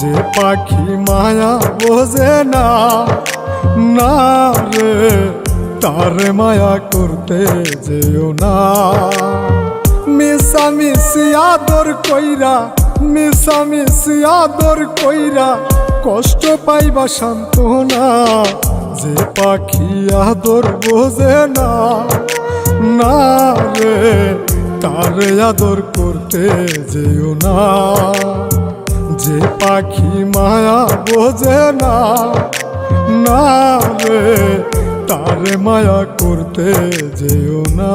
যে পাখি মায়া বোঝে না, না রে তারে মায়া করতে যেও না। মিশামিশি আদর কইরা, মিশামিশি আদর কইরা কষ্ট পাইবা সান্ত্বনা। যে পাখি আদর বোঝে না, না রে তারে আদর করতে যেও না। যে পাখি মায়া বোঝে না, না রে তারে মায়া করতে যেও না।